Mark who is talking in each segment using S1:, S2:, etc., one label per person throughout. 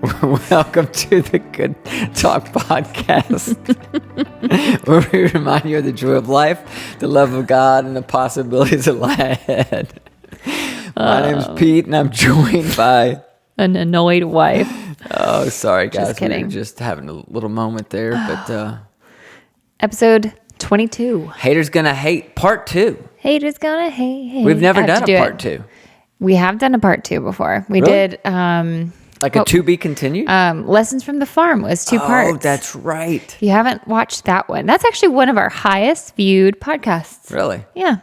S1: Welcome to the Good Talk Podcast, where we remind you of the joy of life, the love of God, and the possibilities that lie ahead. My name's Pete, and I'm joined by
S2: an annoyed wife.
S1: Oh, sorry, guys.
S2: Just kidding.
S1: We were just having a little moment there, but
S2: Episode 22.
S1: Haters Gonna Hate Part 2.
S2: Haters gonna hate.
S1: We've never done a Part 2.
S2: We have done a Part 2 before. We
S1: Really?
S2: did.
S1: Like a to be continued?
S2: Lessons from the Farm was 2 parts.
S1: Oh, that's right.
S2: If you haven't watched that one, that's actually one of our highest viewed podcasts.
S1: Really?
S2: Yeah.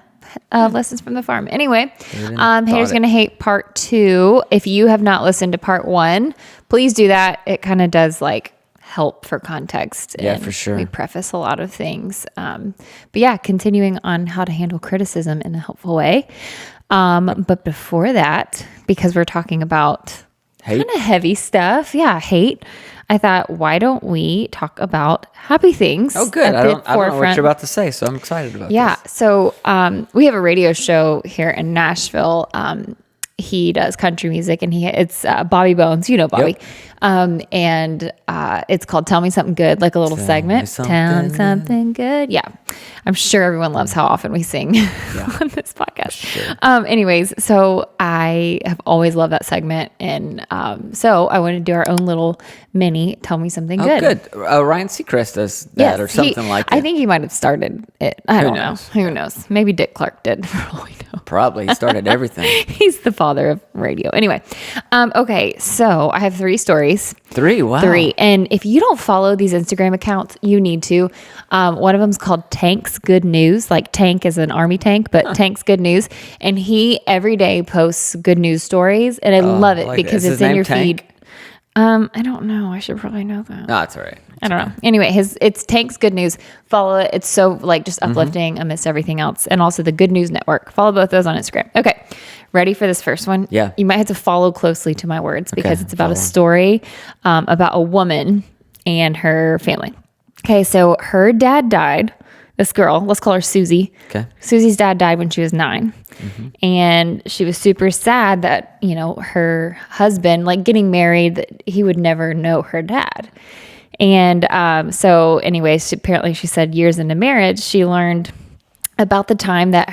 S2: Lessons from the Farm. Anyway, Haters Gonna Hate Part 2. If you have not listened to Part 1, please do that. It kind of does like help for context.
S1: Yeah,
S2: and
S1: for sure.
S2: We preface a lot of things. But yeah, continuing on how to handle criticism in a helpful way. But before that, because we're talking about kind of heavy stuff. Yeah, hate. I thought, why don't we talk about happy things?
S1: Oh, good. I don't know what you're about to say, so I'm excited about this.
S2: Yeah. So we have a radio show here in Nashville. He does country music, and it's Bobby Bones. You know Bobby.
S1: Yep.
S2: And it's called Tell Me Something Good, like a little segment. Tell me something good. Yeah. I'm sure everyone loves how often we sing on this podcast. Sure. Anyways, so I have always loved that segment. And so I wanted to do our own little mini Tell Me Something Good.
S1: Good. Ryan Seacrest does that or something like that.
S2: I think he might have started it. I don't know. Who knows? Maybe Dick Clark did, for all we know.
S1: Probably. He started everything.
S2: He's the father of radio. Anyway. Okay. So I have 3 stories.
S1: 3? Wow.
S2: 3. And if you don't follow these Instagram accounts, you need to. One of them is called Tank's Good News. Like Tank is an army tank, but Tank's Good News. And he every day posts good news stories. And I love it because it's in your feed. I don't know. I should probably know that.
S1: No, it's all right.
S2: I don't know. Anyway, it's Tank's Good News. Follow it. It's so like just uplifting amidst everything else. And also the Good News Network. Follow both those on Instagram. Okay. Ready for this first one?
S1: Yeah.
S2: You might have to follow closely to my words because it's about a story about a woman and her family. Okay. So her dad died. This girl, let's call her Susie.
S1: Okay.
S2: Susie's dad died when she was 9. And she was super sad that, her husband, like getting married, that he would never know her dad. And so anyways, apparently she said years into marriage, she learned about the time that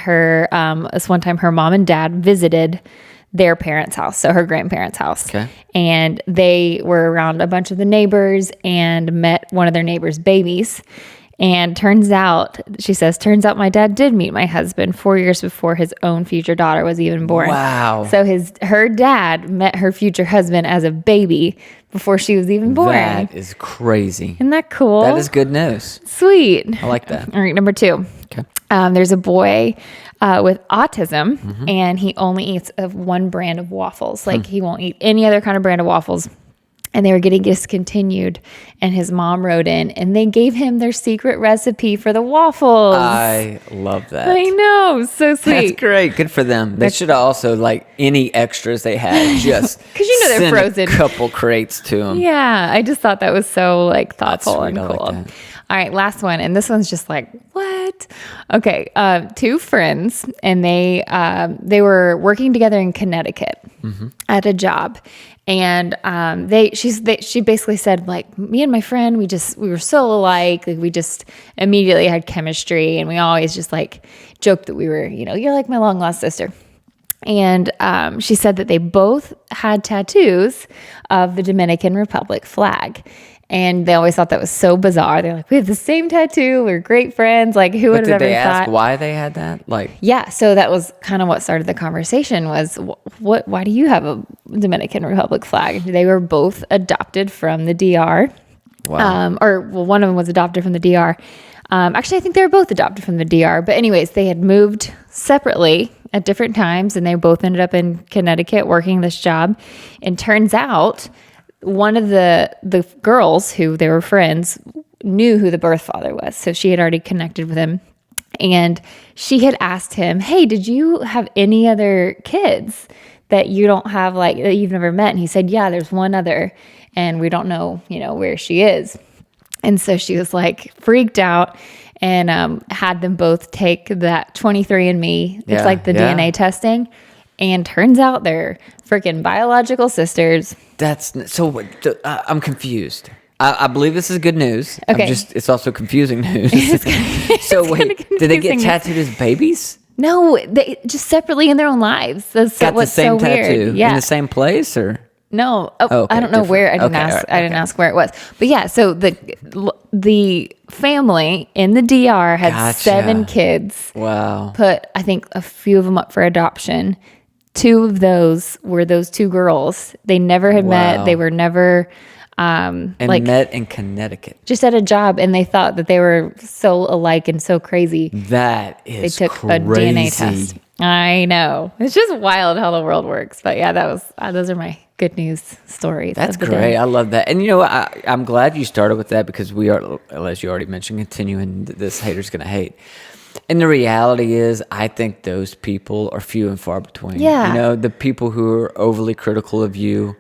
S2: this one time her mom and dad visited their parents' house, so her grandparents' house.
S1: Okay.
S2: And they were around a bunch of the neighbors and met one of their neighbors' babies. And turns out my dad did meet my husband 4 years before his own future daughter was even born.
S1: Wow.
S2: So her dad met her future husband as a baby before she was even born.
S1: That is crazy.
S2: Isn't that cool?
S1: That is good news.
S2: Sweet.
S1: I like that.
S2: All right, number 2.
S1: Okay.
S2: There's a boy with autism, and he only eats one brand of waffles. Like he won't eat any other kind of brand of waffles. And they were getting discontinued, and his mom wrote in, and they gave him their secret recipe for the waffles.
S1: I love that.
S2: I know, so sweet.
S1: That's great. Good for them. They should also, like, any extras they had, just
S2: because they're
S1: send
S2: frozen.
S1: A couple crates to them.
S2: Yeah, I just thought that was so like thoughtful and cool.
S1: Like that.
S2: All right, last one, and this one's just like what? Okay, 2 friends, and they were working together in Connecticut at a job. And she basically said, like, me and my friend, we were so alike. Like, we just immediately had chemistry, and we always just like joked that we were, you're like my long lost sister. And she said that they both had tattoos of the Dominican Republic flag. And they always thought that was so bizarre. They're like, we have the same tattoo. We're great friends. Like, who would have ever thought?
S1: Did they ask why they had that? Like,
S2: yeah. So that was kind of what started the conversation was, why do you have a Dominican Republic flag? They were both adopted from the DR.
S1: Wow.
S2: One of them was adopted from the DR. Actually, I think they were both adopted from the DR. But anyways, they had moved separately at different times, and they both ended up in Connecticut working this job. And turns out one of the girls who they were friends knew who the birth father was. So she had already connected with him. And she had asked him, hey, did you have any other kids that you don't have, like, that you've never met? And he said, yeah, there's one other, and we don't know, where she is. And so she was like freaked out and had them both take that 23andMe. It's like the DNA testing. And turns out they're freaking biological sisters.
S1: I'm confused. I believe this is good news.
S2: Okay.
S1: It's also confusing news. So wait, did they get
S2: confusing.
S1: tattooed as babies?
S2: No, they just separately in their own lives. That's
S1: Got
S2: what's
S1: the same
S2: so
S1: tattoo
S2: weird. Yeah.
S1: in the same place, or?
S2: No,
S1: okay,
S2: I don't know
S1: different.
S2: where. I didn't
S1: Okay,
S2: ask.
S1: all right,
S2: I didn't ask where it was. But yeah, so the family in the DR had
S1: Gotcha.
S2: 7 kids.
S1: Wow.
S2: Put, I think, a few of them up for adoption. 2 of those were those 2 girls. They never had
S1: Wow.
S2: met. They were never
S1: And met in Connecticut.
S2: just at a job, and they thought that they were so alike and so crazy.
S1: That
S2: They
S1: is
S2: took
S1: crazy.
S2: a DNA test. I know. It's just wild how the world works. But yeah, those are my good news stories.
S1: That's
S2: of the
S1: great.
S2: day.
S1: I love that. And I'm glad you started with that, because we are, as you already mentioned, continuing this hater's gonna hate. And the reality is, I think those people are few and far between.
S2: Yeah.
S1: The people who are overly critical of you,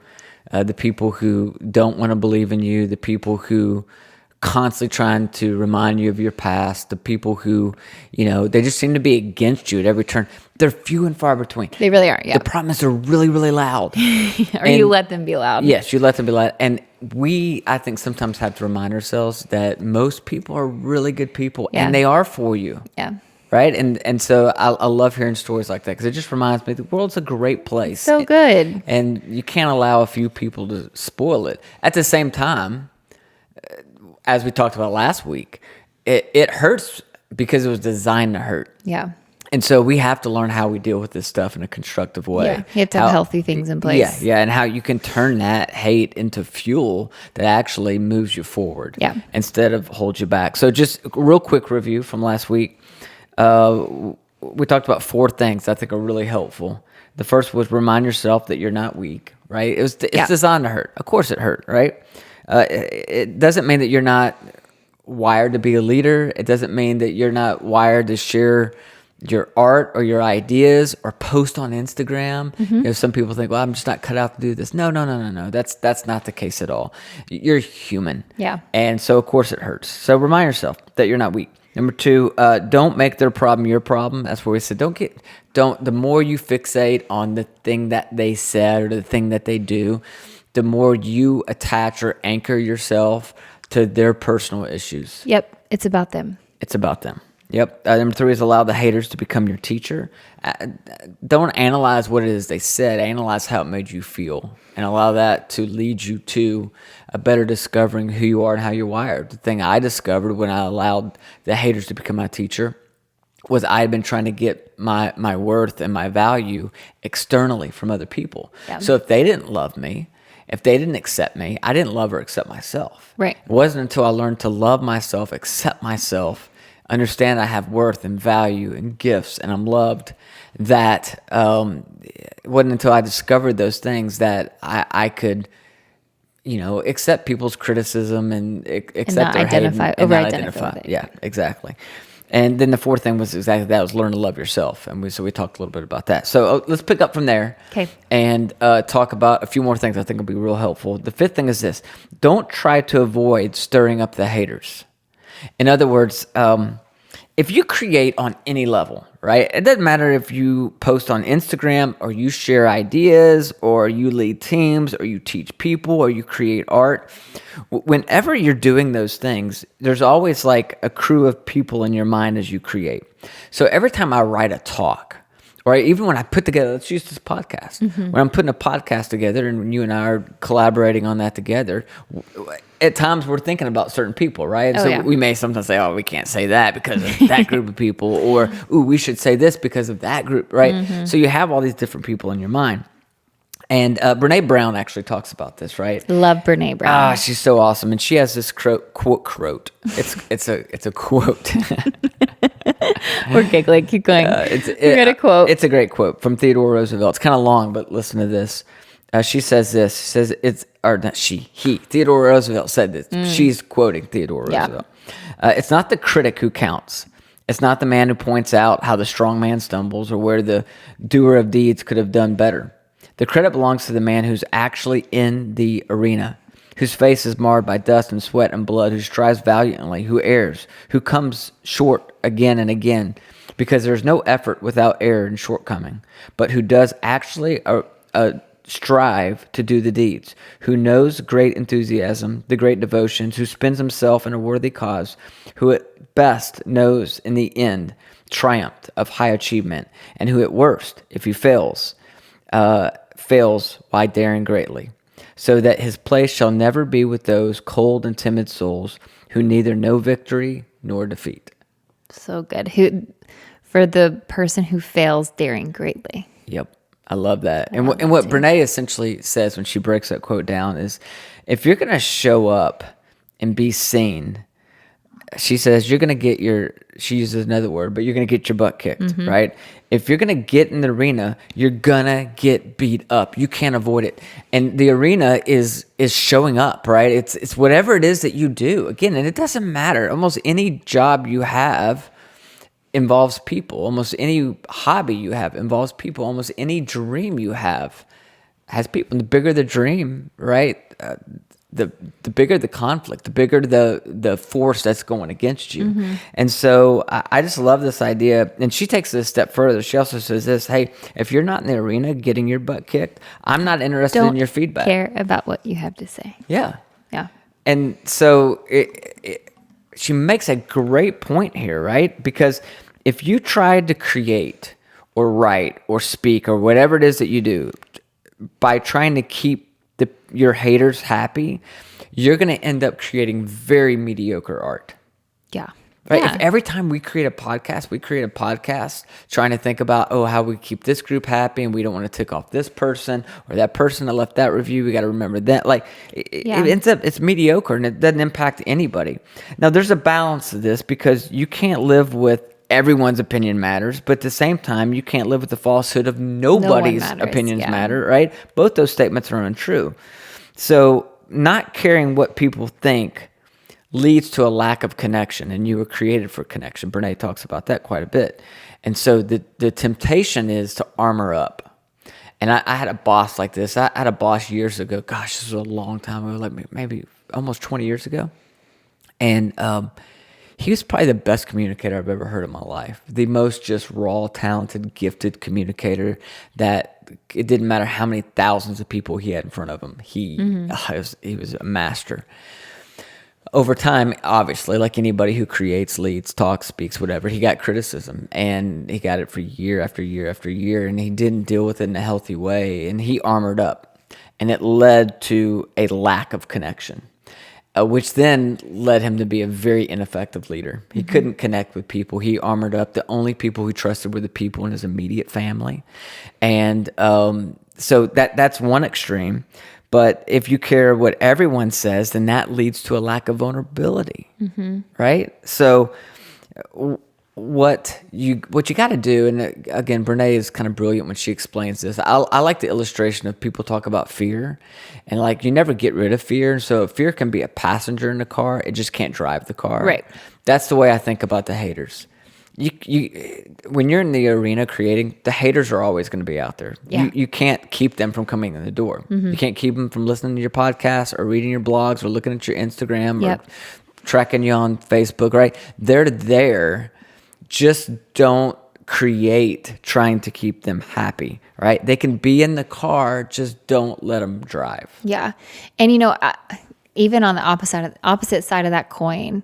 S1: the people who don't want to believe in you, the people who constantly trying to remind you of your past, the people who, they just seem to be against you at every turn. They're few and far between.
S2: They really are, yeah.
S1: The problem is they're really, really loud.
S2: Or you let them be loud.
S1: Yes, you let them be loud. And we, I think, sometimes have to remind ourselves that most people are really good people,
S2: Yeah.
S1: and they are for you.
S2: Yeah.
S1: Right? And so I love hearing stories like that, because it just reminds me the world's a great place.
S2: So good.
S1: And you can't allow a few people to spoil it. At the same time, as we talked about last week, it hurts because it was designed to hurt.
S2: Yeah.
S1: And so we have to learn how we deal with this stuff in a constructive way.
S2: Yeah. You have to have healthy things in place.
S1: Yeah, and how you can turn that hate into fuel that actually moves you forward.
S2: Yeah.
S1: Instead of hold you back. So just a real quick review from last week. We talked about 4 things I think are really helpful. The first was remind yourself that you're not weak, right? It's designed to hurt. Of course it hurt, right? It doesn't mean that you're not wired to be a leader. It doesn't mean that you're not wired to share your art or your ideas or post on Instagram.
S2: Mm-hmm.
S1: Some people think, well, I'm just not cut out to do this. No. That's not the case at all. You're human.
S2: Yeah.
S1: And so, of course, it hurts. So remind yourself that you're not weak. Number 2, don't make their problem your problem. That's where we said, the more you fixate on the thing that they said or the thing that they do, the more you attach or anchor yourself to their personal issues.
S2: Yep. It's about them.
S1: It's about them. Yep. Number 3 is allow the haters to become your teacher. Don't analyze what it is they said. Analyze how it made you feel, and allow that to lead you to a better discovering who you are and how you're wired. The thing I discovered when I allowed the haters to become my teacher was I had been trying to get my worth and my value externally from other people.
S2: Yeah.
S1: So if they didn't love me, if they didn't accept me, I didn't love or accept myself.
S2: Right.
S1: It wasn't until I learned to love myself, accept myself, understand I have worth and value and gifts and I'm loved, that it wasn't until I discovered those things that I could, accept people's criticism and accept their hate and not identify.
S2: with it.
S1: Yeah, exactly. And then the 4th thing was exactly that, was learn to love yourself. And we talked a little bit about that. So let's pick up from there.
S2: Okay.
S1: And talk about a few more things I think will be real helpful. The 5th thing is this: don't try to avoid stirring up the haters. In other words, if you create on any level, right? It doesn't matter if you post on Instagram or you share ideas or you lead teams or you teach people or you create art. Whenever you're doing those things, there's always like a crew of people in your mind as you create. So every time I write a talk, or even when I put together, let's use this podcast. When I'm putting a podcast together and when you and I are collaborating on that together, at times we're thinking about certain people, right?
S2: Oh,
S1: so
S2: yeah.
S1: we may sometimes say, oh, we can't say that because of that group of people, or, ooh, we should say this because of that group, right? So you have all these different people in your mind. And Brene Brown actually talks about this, right?
S2: Love Brene Brown.
S1: She's so awesome. And she has this quote. It's a quote.
S2: We're giggling. Keep going. You got a quote.
S1: It's a great quote from Theodore Roosevelt. It's kind of long, but listen to this. She says this. She says he. Theodore Roosevelt said this. She's quoting Theodore Roosevelt. It's not the critic who counts. It's not the man who points out how the strong man stumbles or where the doer of deeds could have done better. The credit belongs to the man who's actually in the arena, whose face is marred by dust and sweat and blood, who strives valiantly, who errs, who comes short again and again, because there is no effort without error and shortcoming, but who does actually strive to do the deeds, who knows great enthusiasm, the great devotions, who spends himself in a worthy cause, who at best knows in the end triumph of high achievement, and who at worst, if he fails while daring greatly, so that his place shall never be with those cold and timid souls who neither know victory nor defeat.
S2: So good. For the person who fails daring greatly.
S1: Yep. I love that. And what Brene essentially says when she breaks that quote down is, if you're going to show up and be seen, she says, you're going to get she uses another word, but you're going to get your butt kicked, right? If you're going to get in the arena, you're going to get beat up. You can't avoid it. And the arena is showing up, right? It's whatever it is that you do. Again, and it doesn't matter. Almost any job you have involves people. Almost any hobby you have involves people. Almost any dream you have has people. And the bigger the dream, right? The bigger the conflict, the bigger the force that's going against you. And so I just love this idea. And she takes it a step further. She also says this, hey, if you're not in the arena getting your butt kicked, I'm not interested in your feedback.
S2: Care about what you have to say.
S1: Yeah.
S2: Yeah.
S1: And so she makes a great point here, right? Because if you try to create or write or speak or whatever it is that you do by trying to keep your haters happy, you're going to end up creating very mediocre art.
S2: Yeah.
S1: Right?
S2: Yeah.
S1: If every time we create a podcast trying to think about, how we keep this group happy and we don't want to tick off this person or that person that left that review, we got to remember that. Like, it ends up, it's mediocre and it doesn't impact anybody. Now, there's a balance to this because you can't live with everyone's opinion matters, but at the same time, you can't live with the falsehood of nobody's opinions matter, right? Both those statements are untrue. So not caring what people think leads to a lack of connection, and you were created for connection. Brene talks about that quite a bit. And so the temptation is to armor up. And I had a boss like this. I had a boss years ago. Gosh, this was a long time ago, like maybe almost 20 years ago. And he was probably the best communicator I've ever heard in my life. The most just raw, talented, gifted communicator that it didn't matter how many thousands of people he had in front of him. He was a master. Over time, obviously, like anybody who creates, leads, talks, speaks, whatever, he got criticism. And he got it for year after year after year. And he didn't deal with it in a healthy way. And he armored up. And it led to a lack of connection. Which then led him to be a very ineffective leader. He couldn't connect with people. He armored up. The only people he trusted were the people in his immediate family. And so that's one extreme. But if you care what everyone says, then that leads to a lack of vulnerability, right? So what you got to do, and again, Brene is kind of brilliant when she explains this. I like the illustration of people talk about fear, and like you never get rid of fear. So fear can be a passenger in the car; it just can't drive the car.
S2: Right.
S1: That's the way I think about the haters. When you're in the arena creating, the haters are always going to be out there.
S2: Yeah.
S1: You can't keep them from coming in the door. You can't keep them from listening to your podcast or reading your blogs or looking at your Instagram or tracking you on Facebook. Right? They're there. Just don't create trying to keep them happy, right? They can be in the car, just don't let them drive.
S2: Yeah. And, even on the opposite side of that coin,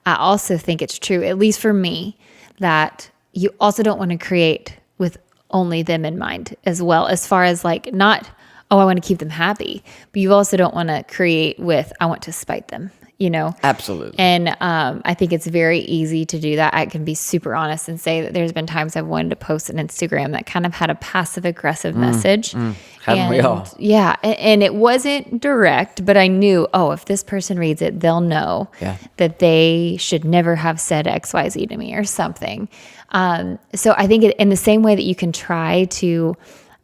S2: I also think it's true, at least for me, that you also don't want to create with only them in mind as well, as far as like not, I want to keep them happy, but you also don't want to create with, I want to spite them.
S1: Absolutely.
S2: And I think it's very easy to do that. I can be super honest and say that there's been times I've wanted to post an Instagram that kind of had a passive aggressive message.
S1: Haven't we all?
S2: Yeah. And it wasn't direct, but I knew, if this person reads it, they'll know that they should never have said XYZ to me or something. So I think in the same way that you can try to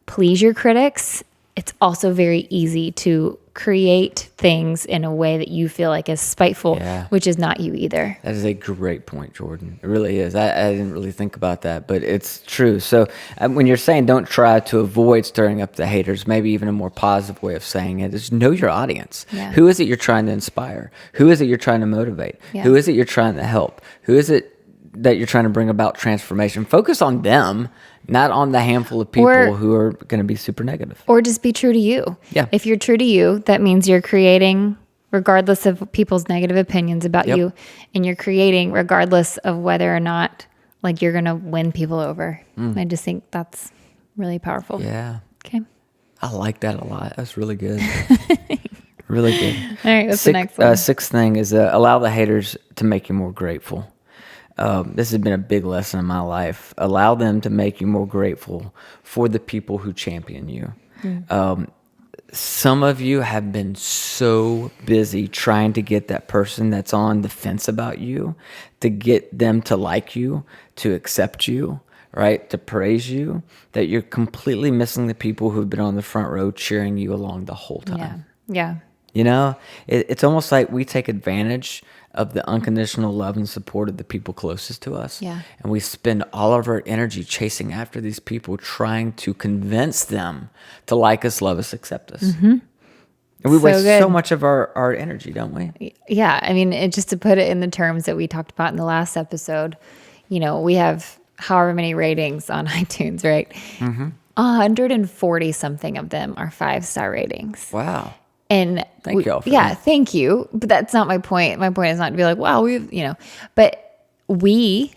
S2: please your critics, it's also very easy to create things in a way that you feel like is spiteful, which is not you either.
S1: That is a great point, Jordan. It really is. I didn't really think about that, but it's true. So when you're saying don't try to avoid stirring up the haters, maybe even a more positive way of saying it is know your audience.
S2: Yeah.
S1: Who is it you're trying to inspire? Who is it you're trying to motivate?
S2: Yeah.
S1: Who is it you're trying to help? Who is it that you're trying to bring about transformation? Focus on them, not on the handful of people who are going to be super negative.
S2: Or just be true to you.
S1: Yeah.
S2: If you're true to you, that means you're creating regardless of people's negative opinions about you, and you're creating regardless of whether or not like you're going to win people over. I just think that's really powerful.
S1: Yeah.
S2: Okay.
S1: I like that a lot. That's really good. Really good.
S2: All right, what's the next one?
S1: Sixth thing is allow the haters to make you more grateful. This has been a big lesson in my life. Allow them to make you more grateful for the people who champion you. Some of you have been so busy trying to get that person that's on the fence about you, to get them to like you, to accept you, right, to praise you, that you're completely missing the people who've been on the front row cheering you along the whole time.
S2: Yeah.
S1: You know, it's almost like we take advantage of the unconditional love and support of the people closest to us.
S2: Yeah.
S1: And we spend all of our energy chasing after these people, trying to convince them to like us, love us, accept us. And we waste so much of our energy, don't we?
S2: Yeah. I mean, just to put it in the terms that we talked about in the last episode, you know, we have however many ratings on iTunes, right? 140 something of them are 5-star ratings.
S1: Wow.
S2: And
S1: thank you all for that.
S2: Thank you. But that's not my point. My point is not to be like, wow, but we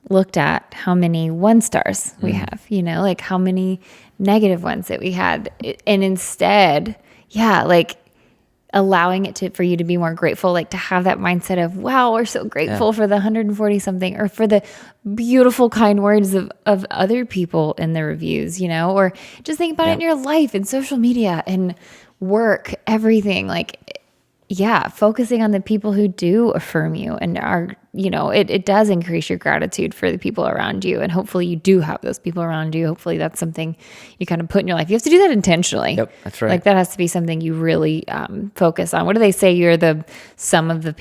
S2: looked at how many 1-stars we have, like how many negative ones that we had. And instead, like allowing it for you to be more grateful, like to have that mindset of, wow, we're so grateful for the 140 something, or for the beautiful, kind words of other people in the reviews, or just think about it in your life and social media and work, everything. Like, focusing on the people who do affirm you and are, it does increase your gratitude for the people around you. And hopefully you do have those people around you. Hopefully that's something you kind of put in your life. You have to do that intentionally.
S1: Yep, that's right.
S2: Like that has to be something you really focus on. What do they say? You're the sum of the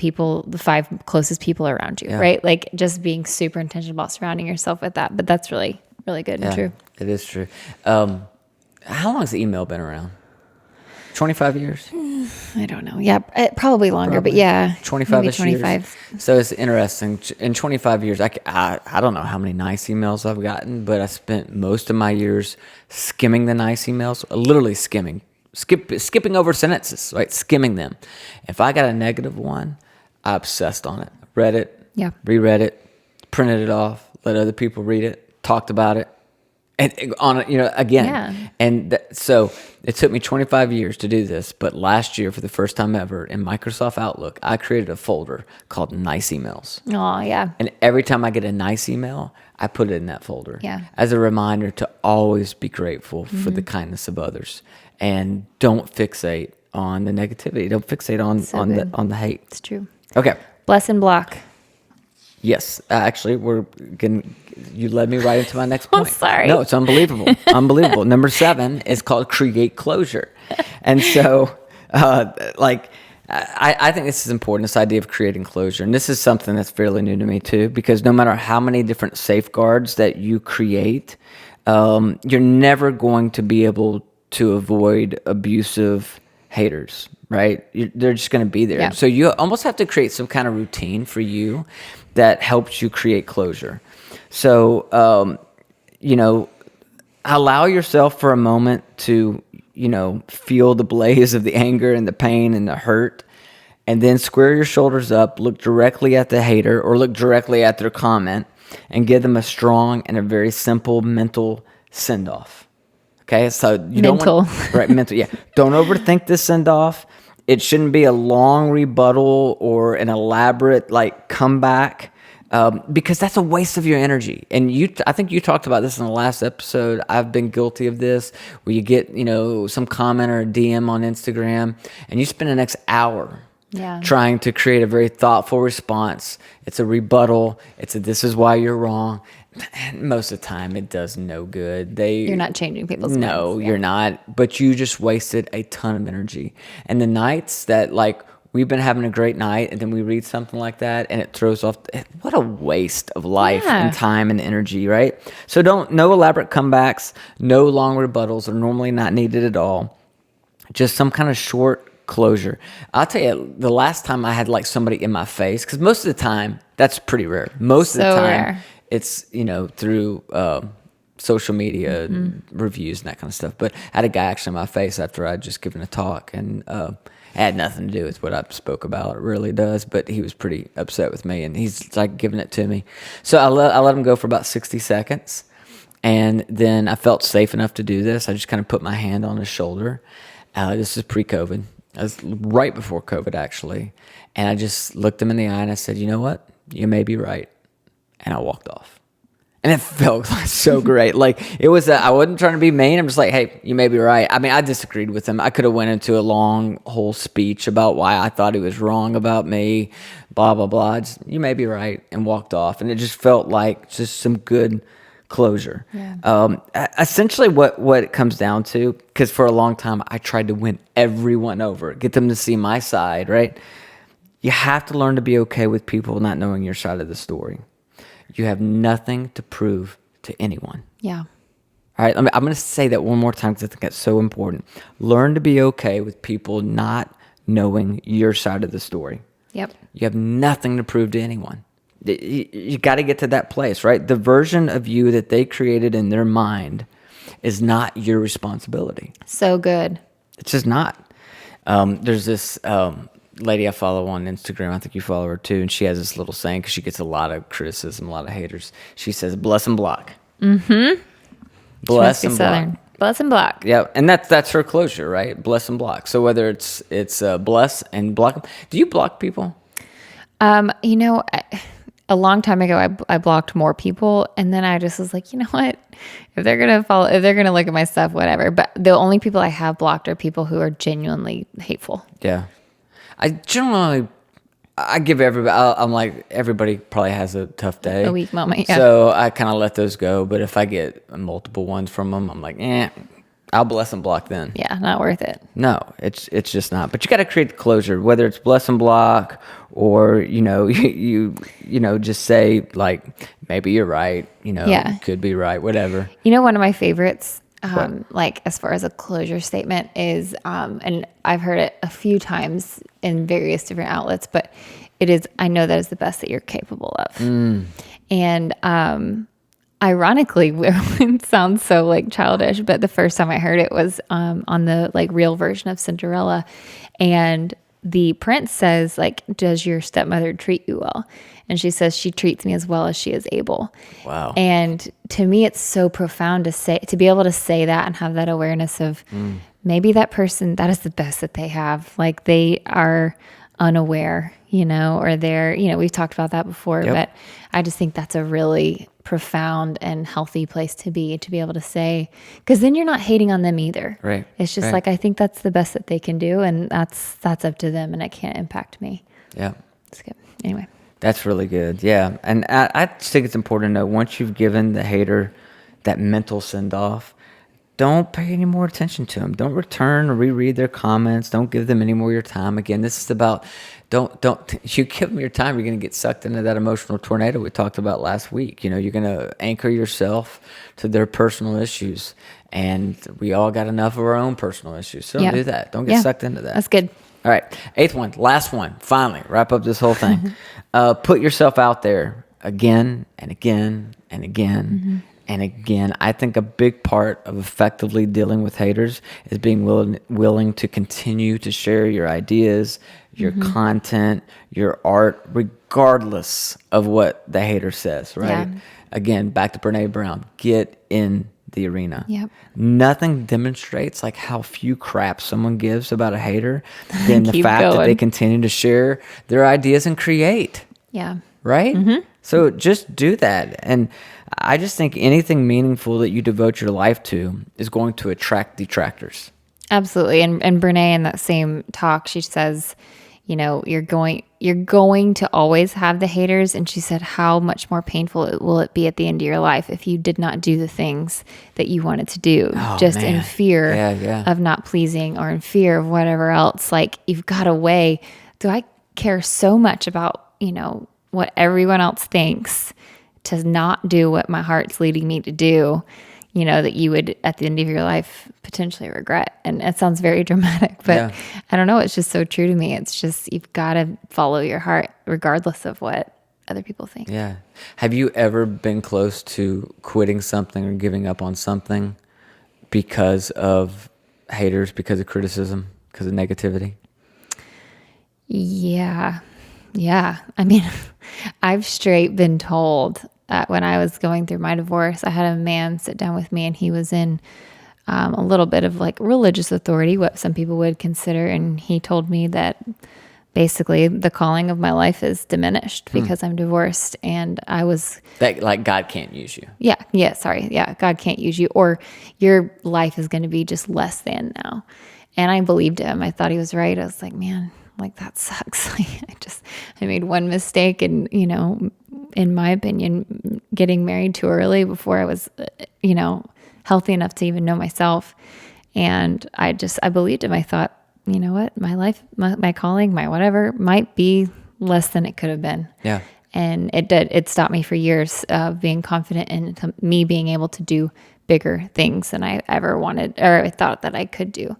S2: 5 closest people around you, right? Like just being super intentional about surrounding yourself with that. But that's really, really good and true.
S1: It is true. How long has email been around? 25 years?
S2: I don't know. Yeah, probably longer, but
S1: 25
S2: 25.
S1: Years. So it's interesting. In 25 years, I don't know how many nice emails I've gotten, but I spent most of my years skimming the nice emails, literally skimming, skipping over sentences, right? Skimming them. If I got a negative one, I obsessed on it. Read it, reread it, printed it off, let other people read it, talked about it. And on it, again. Yeah. And so it took me 25 years to do this, but last year, for the first time ever, in Microsoft Outlook, I created a folder called Nice Emails.
S2: Oh, yeah.
S1: And every time I get a nice email, I put it in that folder.
S2: Yeah.
S1: As a reminder to always be grateful for the kindness of others. And don't fixate on the negativity. Don't fixate on the hate.
S2: It's true.
S1: Okay.
S2: Bless and block.
S1: Yes, actually, you led me right into my next point.
S2: I'm sorry.
S1: No, it's unbelievable. Unbelievable. Number 7 is called create closure. And so, I think this is important, this idea of creating closure. And this is something that's fairly new to me too, because no matter how many different safeguards that you create, you're never going to be able to avoid abusive haters, right? They're just going to be there.
S2: Yeah.
S1: So you almost have to create some kind of routine for you that helps you create closure. So, allow yourself for a moment to, feel the blaze of the anger and the pain and the hurt, and then square your shoulders up, look directly at the hater or look directly at their comment, and give them a strong and a very simple mental send-off. Okay, so mental. Yeah. Don't overthink this send-off. It shouldn't be a long rebuttal or an elaborate comeback, because that's a waste of your energy. And I think you talked about this in the last episode. I've been guilty of this, where you get some comment or a DM on Instagram, and you spend the next hour
S2: Yeah.
S1: trying to create a very thoughtful response. It's a rebuttal. It's a this is why you're wrong. And most of the time, it does no good.
S2: You're not changing people's minds.
S1: No, you're not. But you just wasted a ton of energy. And the nights that like we've been having a great night, and then we read something like that, and it throws off. What a waste of life and time and energy, right? So no elaborate comebacks, no long rebuttals are normally not needed at all. Just some kind of short closure. I'll tell you, the last time I had like somebody in my face, because most of the time that's pretty rare. Most of the time,
S2: rare.
S1: it's through social media and reviews and that kind of stuff. But I had a guy actually in my face after I'd just given a talk, and it had nothing to do with what I spoke about. It really does, but he was pretty upset with me, and he's like giving it to me. So I let him go for about 60 seconds, and then I felt safe enough to do this. I just kind of put my hand on his shoulder. This is pre-COVID. It was right before COVID, actually. And I just looked him in the eye and I said, you know what? You may be right. And I walked off. And it felt so great. Like it was, I wasn't trying to be mean. I'm just like, hey, you may be right. I mean, I disagreed with him. I could have went into a long whole speech about why I thought he was wrong about me, blah, blah, blah. You may be right, and walked off. And it just felt like just some good closure.
S2: Yeah.
S1: Essentially what it comes down to, because for a long time I tried to win everyone over, get them to see my side, right? You have to learn to be okay with people not knowing your side of the story. You have nothing to prove to anyone.
S2: Yeah.
S1: All right, I'm going to say that one more time because I think that's so important. Learn to be okay with people not knowing your side of the story.
S2: Yep.
S1: You have nothing to prove to anyone. You got to get to that place, right? The version of you that they created in their mind is not your responsibility.
S2: So good.
S1: It's just not. There's this lady I follow on Instagram. I think you follow her too. And she has this little saying because she gets a lot of criticism, a lot of haters. She says, bless and block.
S2: Mm-hmm.
S1: Bless and block.
S2: Bless and block.
S1: Yeah, and that's her closure, right? Bless and block. So whether it's bless and block. Do you block people?
S2: A long time ago, I blocked more people, and then I just was like, you know what? If they're gonna look at my stuff, whatever. But the only people I have blocked are people who are genuinely hateful.
S1: Yeah, I give everybody. I'm like, everybody probably has a tough day,
S2: A weak moment. Yeah.
S1: So I kind of let those go. But if I get multiple ones from them, I'm like, I'll bless and block then.
S2: Yeah, not worth it.
S1: No, it's just not. But you got to create closure, whether it's bless and block or you just say like maybe you're right, could be right, whatever.
S2: One of my favorites, like as far as a closure statement is, and I've heard it a few times in various different outlets, but it is, I know that is the best that you're capable of. And ironically, it sounds so like childish, but the first time I heard it was on the like real version of Cinderella, and the prince says like, "Does your stepmother treat you well?" And she says, "She treats me as well as she is able."
S1: Wow!
S2: And to me, it's so profound to be able to say that and have that awareness of maybe that person, that is the best that they have. Like they are unaware, or they're, we've talked about that before,
S1: Yep.
S2: but I just think that's a really profound and healthy place to be able to say, because then you're not hating on them either.
S1: Right.
S2: It's just
S1: right.
S2: like, I think that's the best that they can do, and that's up to them, and it can't impact me.
S1: Yeah.
S2: It's good. Anyway.
S1: That's really good. Yeah. And I just think it's important to know, once you've given the hater that mental send off, don't pay any more attention to them. Don't return or reread their comments. Don't give them any more of your time. Again, this is about, don't you give them your time, you're going to get sucked into that emotional tornado we talked about last week. You're going to anchor yourself to their personal issues. And we all got enough of our own personal issues. So don't do that. Don't get sucked into that.
S2: That's good.
S1: All right. 8th one, last one, finally, wrap up this whole thing. Put yourself out there again and again and again and again. I think a big part of effectively dealing with haters is being willing to continue to share your ideas, your content, your art, regardless of what the hater says, right?
S2: Yeah.
S1: Again, back to Brene Brown, get in the arena.
S2: Yep.
S1: Nothing demonstrates like how few craps someone gives about a hater than the fact that they continue to share their ideas and create.
S2: Yeah.
S1: Right? So just do that. And I just think anything meaningful that you devote your life to is going to attract detractors.
S2: Absolutely. And Brene, in that same talk, she says, you're going to always have the haters. And she said, how much more painful will it be at the end of your life if you did not do the things that you wanted to do, in fear of not pleasing or in fear of whatever else. Like, you've got to weigh, do I care so much about, what everyone else thinks to not do what my heart's leading me to do, that you would at the end of your life potentially regret. And it sounds very dramatic, but I don't know. It's just so true to me. It's just, you've got to follow your heart regardless of what other people think.
S1: Yeah. Have you ever been close to quitting something or giving up on something because of haters, because of criticism, because of negativity?
S2: Yeah. I mean, I've straight been told that when I was going through my divorce, I had a man sit down with me, and he was in a little bit of like religious authority, what some people would consider. And he told me that basically the calling of my life is diminished because I'm divorced. And I was...
S1: That, like, God can't use you.
S2: Yeah, God can't use you, or your life is going to be just less than now. And I believed him. I thought he was right. I was like, man, like, that sucks. I made one mistake, and, in my opinion, getting married too early before I was, healthy enough to even know myself. And I believed him. I thought, you know what, my life, my calling, my whatever might be less than it could have been.
S1: Yeah.
S2: And it did. It stopped me for years of being confident in me being able to do bigger things than I ever wanted, or I thought that I could do.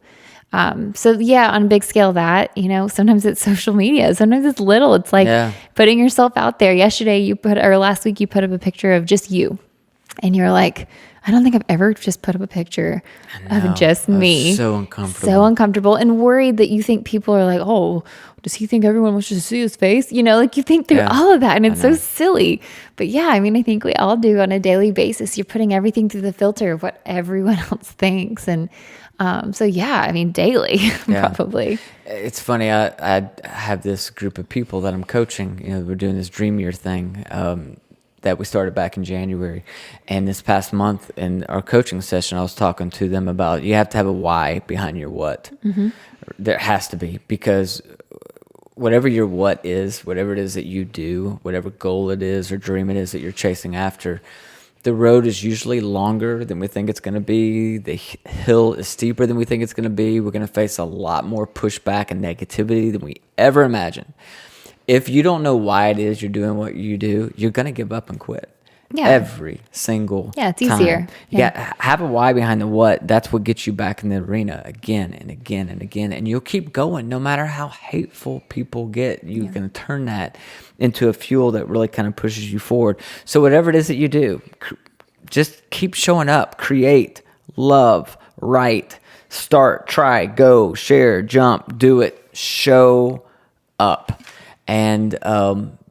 S2: So yeah, on a big scale that, sometimes it's social media, sometimes it's little, it's like putting yourself out there. Last week you put up a picture of just you, and you're like, I don't think I've ever just put up a picture of just me.
S1: So uncomfortable
S2: And worried that you think people are like, oh, does he think everyone wants to see his face? Like, you think through all of that, and it's so silly. But yeah, I mean, I think we all do on a daily basis. You're putting everything through the filter of what everyone else thinks. And so yeah, I mean, daily, probably.
S1: It's funny. I have this group of people that I'm coaching. We're doing this Dream Year thing that we started back in January. And this past month in our coaching session, I was talking to them about, you have to have a why behind your what. Mm-hmm. There has to be, because whatever your what is, whatever it is that you do, whatever goal it is or dream it is that you're chasing after, the road is usually longer than we think it's going to be. The hill is steeper than we think it's going to be. We're going to face a lot more pushback and negativity than we ever imagined. If you don't know why it is you're doing what you do, you're going to give up and quit. Yeah. Every single
S2: time. It's easier.
S1: Have a why behind the what. That's what gets you back in the arena again and again and again. And you'll keep going no matter how hateful people get. You can turn that into a fuel that really kind of pushes you forward. So whatever it is that you do, just keep showing up. Create, love, write, start, try, go, share, jump, do it, show up. And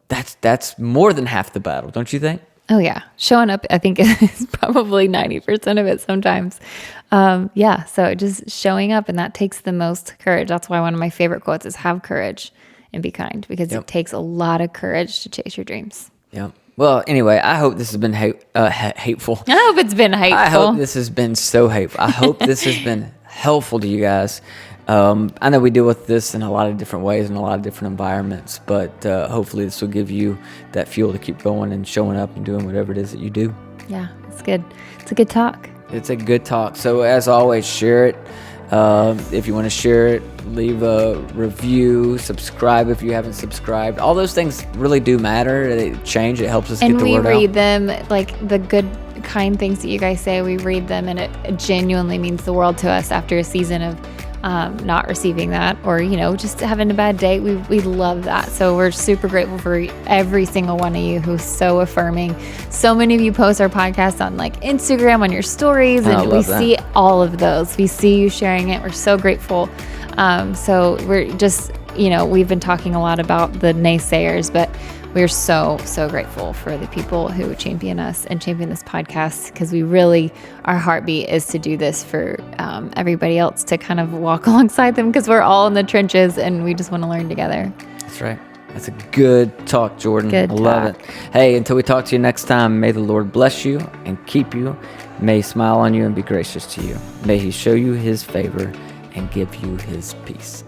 S1: that's more than half the battle, don't you think?
S2: Oh yeah. Showing up, I think, is probably 90% of it sometimes. So just showing up, and that takes the most courage. That's why one of my favorite quotes is have courage and be kind, because it takes a lot of courage to chase your dreams. Yeah.
S1: Well, anyway, I hope this has been hateful.
S2: I hope it's been hateful.
S1: I hope this has been so hateful. I hope this has been helpful to you guys. I know we deal with this in a lot of different ways in a lot of different environments, but hopefully this will give you that fuel to keep going and showing up and doing whatever it is that you do.
S2: Yeah, it's good. It's a good talk.
S1: It's a good talk. So as always, share it. If you want to share it, leave a review, subscribe if you haven't subscribed. All those things really do matter. They change. It helps us get the word out.
S2: And we read them, like the good, kind things that you guys say. We read them, and it genuinely means the world to us after a season of not receiving that, or just having a bad day. We love that. So we're super grateful for every single one of you who's so affirming. So many of you post our podcast on like Instagram, on your stories, and we see all of those. We see you sharing it. We're so grateful. So we're just, we've been talking a lot about the naysayers, but we're so, so grateful for the people who champion us and champion this podcast, because our heartbeat is to do this for everybody else, to kind of walk alongside them, because we're all in the trenches and we just want to learn together.
S1: That's right. That's a good talk, Jordan. I love it. Hey, until we talk to you next time, may the Lord bless you and keep you. May He smile on you and be gracious to you. May He show you His favor and give you His peace.